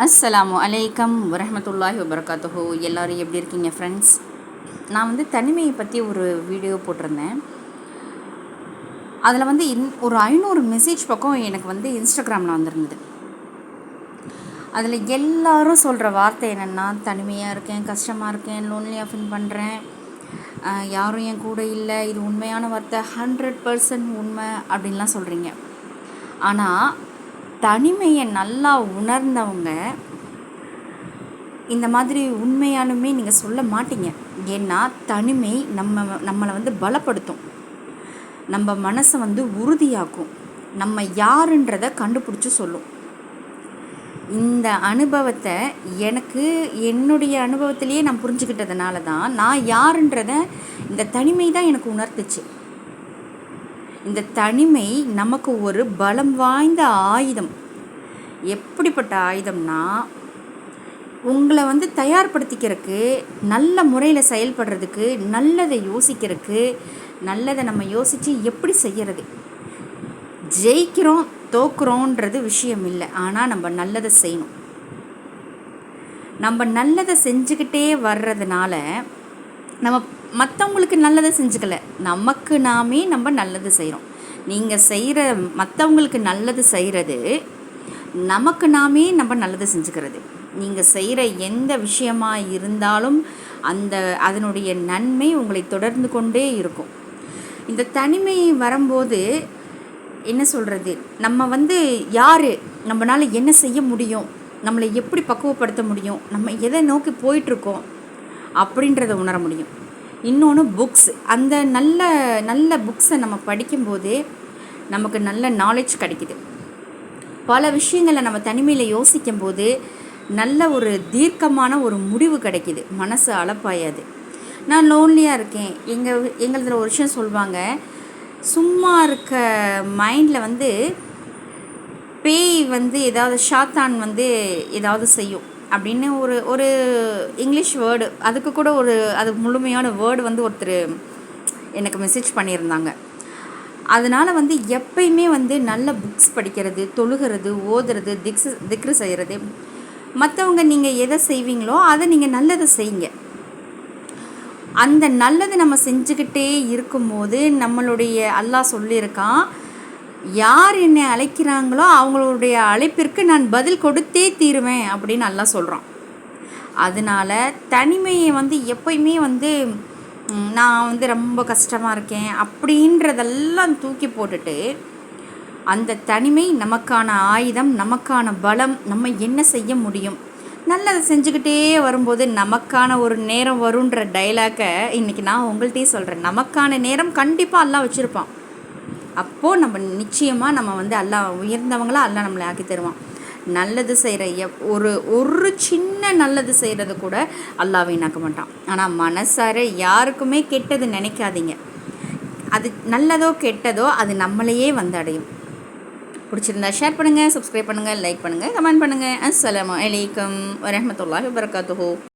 அஸ்ஸலாமு அலைக்கம் வரஹ்மத்துல்லாஹி வபரகாத்துஹு. எல்லோரும் எப்படி இருக்கீங்க ஃப்ரெண்ட்ஸ்? நான் தனிமையை பற்றி ஒரு வீடியோ போட்டிருந்தேன். அதில் ஒரு 500 மெசேஜ் பக்கம் எனக்கு இன்ஸ்டாகிராமில் வந்திருந்தது. அதில் எல்லாரும் சொல்கிற வார்த்தை என்னென்னா, தனிமையாக இருக்கேன், கஷ்டமாக இருக்கேன், லோன்லியாக ஃபீல் பண்ணுறேன், யாரும் என் கூட இல்லை. இது உண்மையான வார்த்தை, 100% உண்மை அப்படின்லாம் சொல்கிறீங்க. ஆனால் தனிமையை நல்லா உணர்ந்தவங்க இந்த மாதிரி உண்மையாலுமே நீங்கள் சொல்ல மாட்டீங்க. ஏன்னா தனிமை நம்மளை பலப்படுத்தும், நம்ம மனசை உறுதியாக்கும், நம்ம யாருன்றதை கண்டுபிடிச்சி சொல்லும். இந்த அனுபவத்தை என்னுடைய அனுபவத்திலேயே நான் புரிஞ்சுக்கிட்டதுனால தான் நான் யாருன்றதை இந்த தனிமை தான் எனக்கு உணர்த்துச்சு. இந்த தனிமை நமக்கு ஒரு பலம் வாய்ந்த ஆயுதம். எப்படிப்பட்ட ஆயுதம்னா, உங்களை தயார்படுத்திக்கிறதுக்கு, நல்ல முறையில் செயல்படுறதுக்கு, நல்லதை யோசிக்கிறதுக்கு, நல்லதை நம்ம யோசித்து எப்படி செய்கிறது. ஜெயிக்கிறோம் தோக்குறோன்றது விஷயம் இல்லை, ஆனால் நம்ம நல்லதை செய்யணும். நம்ம நல்லதை செஞ்சுக்கிட்டே வர்றதுனால நம்ம மற்றவங்களுக்கு நல்லதை செஞ்சுக்கல, நமக்கு நாமே நம்ம நல்லது செய்கிறோம். நீங்கள் செய்கிற மற்றவங்களுக்கு நல்லது செய்கிறது நமக்கு நாமே நம்ம நல்லது செஞ்சுக்கிறது. நீங்கள் செய்கிற எந்த விஷயமாக இருந்தாலும் அதனுடைய நன்மை உங்களை தொடர்ந்து கொண்டே இருக்கும். இந்த தனிமை வரும்போது என்ன சொல்கிறது, நம்ம யார், நம்மளால் என்ன செய்ய முடியும், நம்மளை எப்படி பக்குவப்படுத்த முடியும், நம்ம எதை நோக்கி போயிட்டுருக்கோம் அப்படின்றத உணர முடியும். இன்னொன்று புக்ஸ், அந்த நல்ல நல்ல புக்ஸை நம்ம படிக்கும்போது நமக்கு நல்ல நாலேஜ் கிடைக்குது. பல விஷயங்களை நம்ம தனிமையில் யோசிக்கும்போது நல்ல ஒரு தீர்க்கமான ஒரு முடிவு கிடைக்கிது, மனசு அலப்பாயாது. நான் லோன்லியாக இருக்கேன், எங்களதில் ஒரு விஷயம் சொல்லுவாங்க, சும்மா இருக்க மைண்டில் பேய் ஏதாவது ஷாத்தான் ஏதாவது செய்யும் அப்படின்னு ஒரு இங்கிலீஷ் வேர்டு, அதுக்கு கூட அது முழுமையான வேர்டு ஒருத்தர் எனக்கு மெசேஜ் பண்ணியிருந்தாங்க. அதனால் எப்பயுமே நல்ல புக்ஸ் படிக்கிறது, தொழுகிறது, ஓதுறது, திக்ரு செய்கிறது. மற்றவங்க நீங்கள் எதை செய்வீங்களோ அதை நீங்கள் நல்லதை செய்யுங்க. அந்த நல்லதை நம்ம செஞ்சுக்கிட்டே இருக்கும்போது நம்மளுடைய அல்லாஹ் சொல்லியிருக்கான், யார் என்னை அழைக்கிறாங்களோ அவங்களுடைய அழைப்பிற்கு நான் பதில் கொடுத்தே தீருவேன் அப்படின்னு அல்லாஹ் சொல்கிறான். அதனால் தனிமையை எப்பயுமே நான் ரொம்ப கஷ்டமாக இருக்கேன் அப்படின்றதெல்லாம் தூக்கி போட்டுட்டு, அந்த தனிமை நமக்கான ஆயுதம், நமக்கான பலம், நம்ம என்ன செய்ய முடியும், நல்லதை செஞ்சுக்கிட்டே வரும்போது நமக்கான ஒரு நேரம் வருன்ற டைலாக்கை இன்றைக்கி நான் உங்கள்கிட்டயே சொல்கிறேன். நமக்கான நேரம் கண்டிப்பாக அல்லாஹ் வச்சுருப்பான். அப்போது நம்ம நிச்சயமாக நம்ம அல்லாஹ் உயர்ந்தவங்களாக அல்லாஹ் நம்மளை ஆக்கி தருவான். நல்லது செய்கிற ஒரு சின்ன நல்லது செய்கிறது கூட அல்லாஹ் வீணாக்க மாட்டான். ஆனால் மனசார யாருக்குமே கெட்டது நினைக்காதீங்க. அது நல்லதோ கெட்டதோ அது நம்மளையே அடையும். பிடிச்சிருந்தா ஷேர் பண்ணுங்கள், சப்ஸ்கிரைப் பண்ணுங்கள், லைக் பண்ணுங்கள், கமெண்ட் பண்ணுங்கள். அஸ்ஸலாமு அலைக்கும் வரஹ்மத்துல்லாஹி வபரகாத்துஹு.